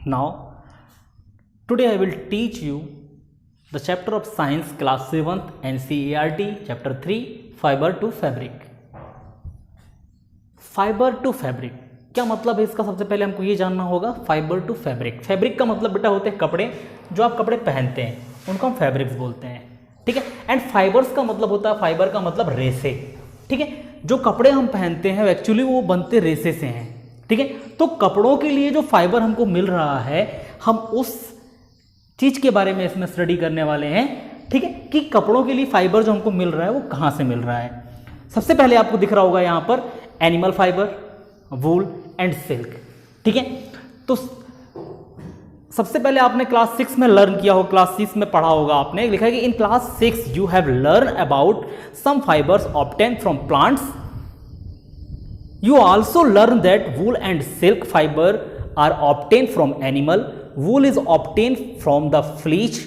Now, today I will teach you the chapter of science class 7th NCERT chapter 3 fiber to fabric. Fibre to fabric क्या मतलब है इसका? सबसे पहले हमको ये जानना होगा फाइबर टू फैब्रिक. फैब्रिक का मतलब बेटा होते हैं कपड़े, जो आप कपड़े पहनते हैं उनको हम फैब्रिक्स बोलते हैं, ठीक है. एंड फाइबर्स का मतलब होता है, फाइबर का मतलब रेसे, ठीक है. जो कपड़े हम पहनते हैं एक्चुअली वो बनते रेसे से हैं, ठीक है. तो कपड़ों के लिए जो फाइबर हमको मिल रहा है, हम उस चीज के बारे में इसमें स्टडी करने वाले हैं, ठीक है, कि कपड़ों के लिए फाइबर जो हमको मिल रहा है वो कहां से मिल रहा है. सबसे पहले आपको दिख रहा होगा यहां पर animal fibre, wool and silk, ठीक है. तो सबसे पहले आपने क्लास 6 में लर्न किया हो, क्लास 6 में पढ़ा होगा आपने, लिखा है कि in class 6 you have learn about some fibres obtain from plants. You also learn that wool and silk fiber are obtained from animal. Wool is obtained from the fleece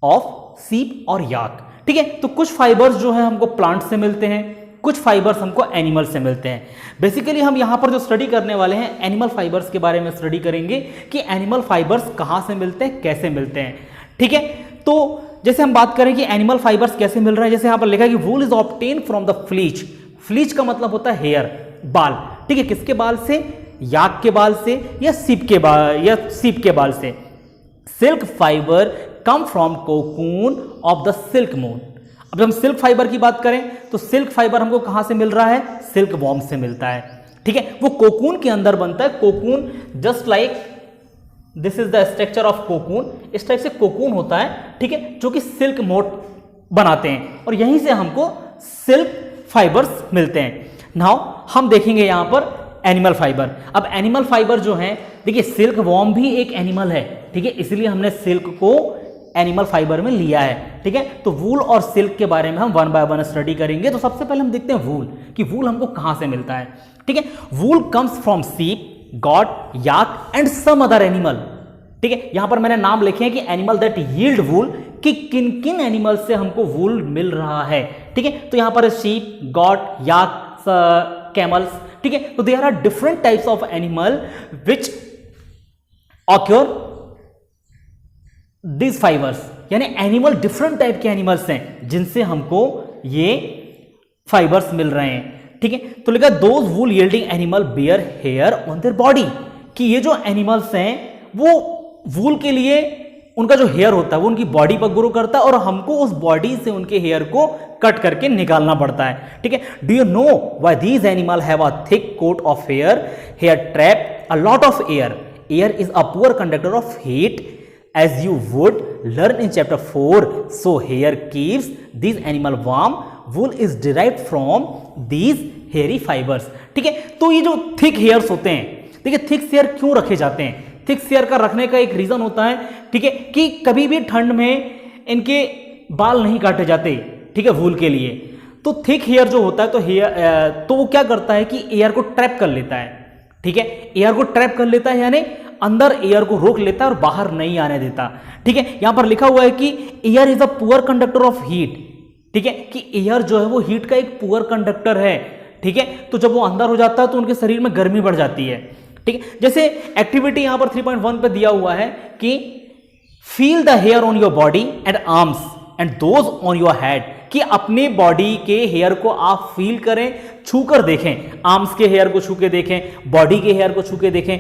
of sheep और yak. ठीक है. तो कुछ fibres जो है हमको plant से मिलते हैं, कुछ फाइबर्स हमको एनिमल से मिलते हैं. बेसिकली हम यहां पर जो स्टडी करने वाले हैं एनिमल फाइबर्स के बारे में स्टडी करेंगे कि एनिमल फाइबर्स कहां से मिलते हैं, कैसे मिलते हैं, ठीक है. तो जैसे हम बात करें कि एनिमल फाइबर्स कैसे मिल रहा है, जैसे यहां पर लिखा है कि wool is obtain from the fleece. Fleece का मतलब होता है हेयर, बाल, ठीक है. किसके बाल से? याक के बाल से या सीप के बाल से. Silk fibre come from cocoon of the silk moon. अब जब हम सिल्क फाइबर की बात करें तो सिल्क फाइबर हमको कहां से मिल रहा है? सिल्क वॉर्म से मिलता है, ठीक है. वो कोकून के अंदर बनता है. Cocoon just like this is the structure of cocoon. इस टाइप से कोकून होता है, ठीक है, जो कि सिल्क मोट बनाते हैं और यहीं से हमको सिल्क फाइबर्स मिलते हैं. नाउ हम देखेंगे यहां पर एनिमल फाइबर. अब एनिमल फाइबर जो है, देखिए सिल्क वॉर्म भी एक एनिमल है, ठीक है, इसलिए हमने सिल्क को एनिमल फाइबर में लिया है, ठीक है. तो वूल और सिल्क के बारे में हम वन बाय वन स्टडी करेंगे. तो सबसे पहले हम देखते हैं वूल, कि वूल हमको कहां से मिलता है, ठीक है. Wool comes from sheep, goat, yak and some other animal, ठीक है. यहां पर मैंने नाम लिखे हैं कि एनिमल दैट यील्ड वूल, कि किन किन एनिमल से हमको वूल मिल रहा है, ठीक है. तो यहां पर शीप, गॉट, याक, कैमल्स, ठीक है. तो there are different types of animal which occur this fibres. यानी एनिमल डिफरेंट टाइप के एनिमल्स हैं जिनसे हमको ये फाइबर्स मिल रहे हैं, ठीक है. तो लिखा those wool yielding animal bear hair on their body, कि ये जो एनिमल्स हैं वो वूल के लिए उनका जो हेयर होता है वो उनकी बॉडी पर ग्रो करता है और हमको उस बॉडी से उनके हेयर को कट करके निकालना पड़ता है, ठीक है. Do you know why these animal have a thick coat of hair? Hair trap a lot of air. Air is a poor conductor of heat as you would learn in chapter 4. So hair keeps these animal warm. Wool is derived from these hairy fibers, ठीक है. तो ये जो thick hairs होते हैं, ठीक है, thick hair क्यों रखे जाते हैं? थिक हेयर का रखने का एक रीजन होता है, ठीक है, कि कभी भी ठंड में इनके बाल नहीं काटे जाते, ठीक है, वूल के लिए. तो थिक हेयर जो होता है तो वो क्या करता है कि एयर को ट्रैप कर लेता है, ठीक है. एयर को ट्रैप कर लेता है यानी अंदर एयर को रोक लेता है और बाहर नहीं आने देता, ठीक है. यहां पर लिखा हुआ है कि air is a poor conductor of heat, ठीक है, कि एयर जो है वो हीट का एक पुअर कंडक्टर है, ठीक है. तो जब वो अंदर हो जाता है तो उनके शरीर में गर्मी बढ़ जाती है, ठीक है. जैसे एक्टिविटी यहां पर 3.1 पे दिया हुआ है कि feel the hair on your body and arms and those on your head, कि अपने बॉडी के हेयर को आप फील करें, छू कर देखें. आर्म्स के हेयर को छू के देखें, बॉडी के हेयर को छू के देखें,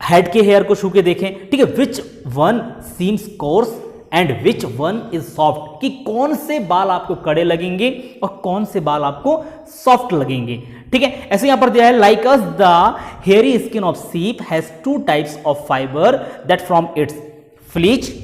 हेड के हेयर को छू के देखें, ठीक है. Which one seems course and which one is soft, कि कौन से बाल आपको कड़े लगेंगे और कौन से बाल आपको सॉफ्ट लगेंगे, ठीक है. ऐसे यहां पर दिया है like us the hairy skin of sheep has two types of fibre that from its fleece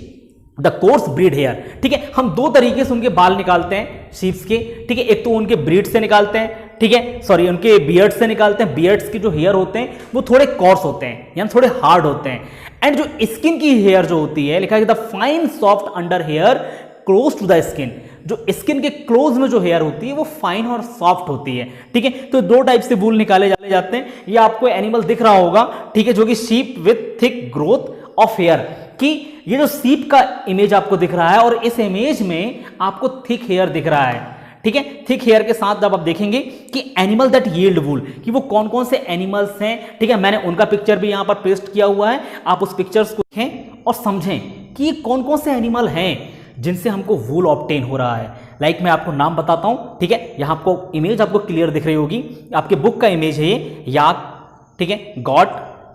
the coarse breed hair, ठीक है. हम दो तरीके से उनके बाल निकालते हैं शीप्स के, ठीक है. एक तो उनके ब्रीड से निकालते हैं, ठीक है, सॉरी उनके बियर्ड से निकालते हैं. बियर्ड्स के जो हेयर होते हैं वो थोड़े कोर्स होते हैं यानी थोड़े हार्ड होते हैं. एंड जो स्किन की हेयर जो होती है, लिखा है the fine soft under hair close to the skin, जो स्किन के क्लोज में जो हेयर होती है वो फाइन और सॉफ्ट होती है, ठीक है. तो दो टाइप से वूल निकाले जाते हैं. ये आपको एनिमल दिख रहा होगा, ठीक है, जो कि sheep with thick growth of hair, कि ये जो शीप का इमेज आपको दिख रहा है और इस इमेज में आपको थिक हेयर दिख रहा है, ठीक है। थिक हेयर के साथ जब आप देखेंगे कि एनिमल दैट यील्ड वूल, कि वो कौन कौन से एनिमल्स हैं, ठीक है। मैंने उनका पिक्चर भी यहां पर पेस्ट किया हुआ है, आप उस पिक्चर्स को देखें और समझें कि ये कौन कौन से एनिमल हैं जिनसे हमको वूल ऑब्टेन हो रहा है। लाइक मैं आपको नाम बताता हूं, ठीक है। यहां आपको इमेज आपको क्लियर दिख रही होगी, आपके बुक का इमेज है ये, याक, ठीक है। गॉट,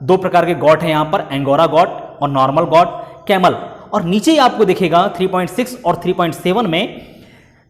दो प्रकार के गॉट हैं यहां पर, एंगोरा गॉट और नॉर्मल गॉट, कैमल, और नीचे ही आपको दिखेगा 3.6 और 3.7 में,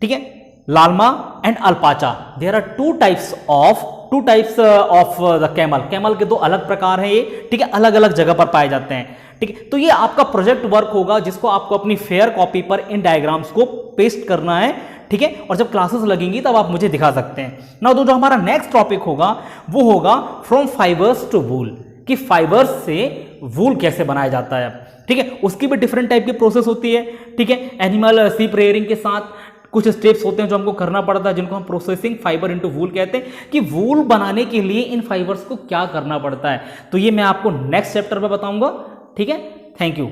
ठीक है, llama and alpaca. There are two types of the camel. Camel के दो अलग प्रकार हैं ये, ठीक है, अलग अलग जगह पर पाए जाते हैं, ठीक है। तो ये आपका प्रोजेक्ट वर्क होगा जिसको आपको अपनी फेयर कॉपी पर इन डायग्राम्स को पेस्ट करना है, ठीक है। और जब क्लासेस लगेंगी तब आप मुझे दिखा सकते हैं ना। तो जो हमारा नेक्स्ट टॉपिक होगा वो होगा फ्रॉम फाइबर्स टू वूल, कि फाइबर्स से वूल कैसे बनाया जाता है, ठीक है। उसकी भी डिफरेंट टाइप की प्रोसेस होती है, ठीक है। एनिमल सीप रेयरिंग के साथ कुछ स्टेप्स होते हैं जो हमको करना पड़ता है, जिनको हम प्रोसेसिंग फाइबर इनटू वूल कहते हैं, कि वूल बनाने के लिए इन फाइबर्स को क्या करना पड़ता है। तो ये मैं आपको नेक्स्ट चैप्टर में बताऊंगा, ठीक है। Thank you.